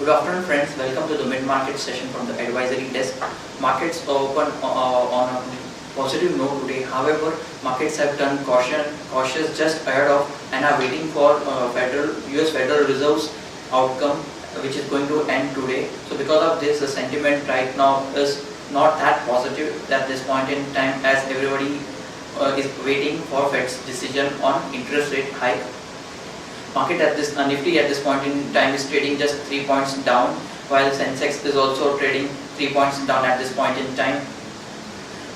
Good afternoon, friends. Welcome to the mid-market session from the advisory desk. Markets open on a positive note today. However, markets have turned cautious just ahead of and are waiting for US Federal Reserve's outcome, which is going to end today. So, because of this, the sentiment right now is not that positive at this point in time, as everybody is waiting for Fed's decision on interest rate hike. Market at this Nifty at this point in time is trading just 3 points down, while Sensex is also trading 3 points down at this point in time.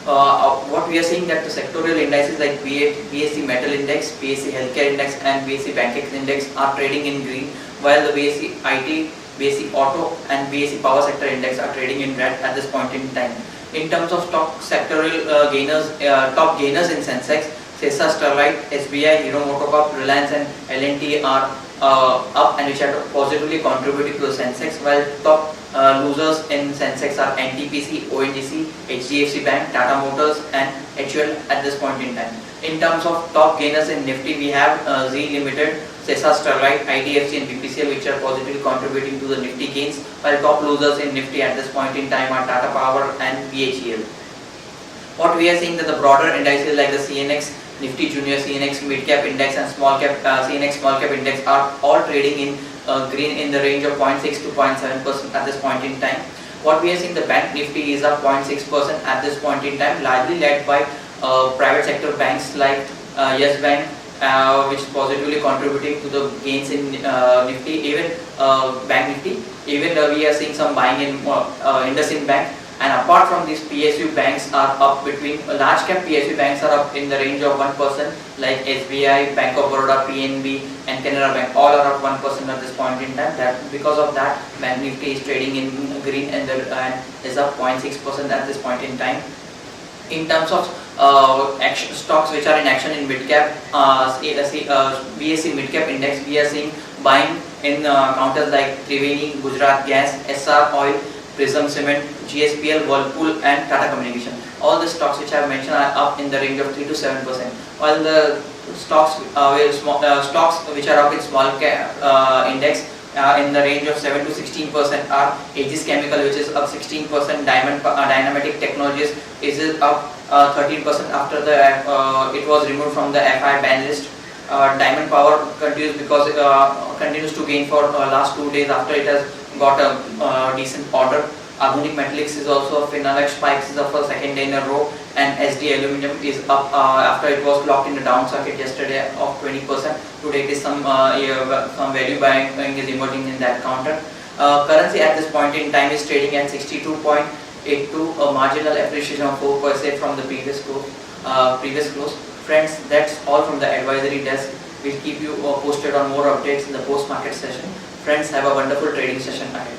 What we are seeing that the sectorial indices like BSE Metal Index, BSE Healthcare Index and BSE Banking Index are trading in green, while the BSE IT, BSE Auto and BSE Power Sector Index are trading in red at this point in time. In terms of stock sectorial gainers, top gainers in Sensex, Sesa Sterlite, SBI, Hero MotoCorp, Reliance and L&T are up and which are positively contributing to the Sensex, while top losers in Sensex are NTPC, ONGC, HDFC Bank, Tata Motors and HUL at this point in time. In terms of top gainers in Nifty, we have Z Limited, Sesa Sterlite, IDFC and BPCL, which are positively contributing to the Nifty gains, while top losers in Nifty at this point in time are Tata Power and BHEL. What we are seeing that the broader indices like the CNX, Nifty Junior, CNX Mid Cap Index and Small Cap CNX Small Cap Index are all trading in green in the range of 0.6 to 0.7% at this point in time. What we are seeing, the Bank Nifty is up 0.6% at this point in time, largely led by private sector banks like Yes Bank, which is positively contributing to the gains in Nifty. Even Bank Nifty, even we are seeing some buying in IndusInd Bank. And apart from these, PSU banks are up between large cap PSU banks are up in the range of 1%, like SBI, Bank of Baroda, PNB, and Canara Bank. All are up 1% at this point in time. That because of that, Bank Nifty is trading in green and is up 0.6% at this point in time. In terms of action stocks which are in action in mid cap, BSE Mid Cap Index, we are seeing buying in counters like Triveni, Gujarat Gas, SR Oil, Prism Cement, GSPL, Whirlpool and Tata Communication. All the stocks which I have mentioned are up in the range of 3 to 7%, while the stocks which are up in small cap index in the range of 7 to 16% are Aegis Chemical, which is up 16%, Dynamatic Technologies is up 13% after it was removed from the FI ban list. Diamond Power continues to gain for last 2 days after it has got a decent order. Agonic Metallics is also up, Finolex Spikes is up for second day in a row, and SD Aluminium is up after it was clocked in the down circuit yesterday of 20%. Today it is some value buying is emerging in that counter. Currency at this point in time is trading at 62.82, a marginal appreciation of 4% from the previous close. Friends, that's all from the advisory desk. We'll keep you posted on more updates in the post-market session. Friends, have a wonderful trading session ahead.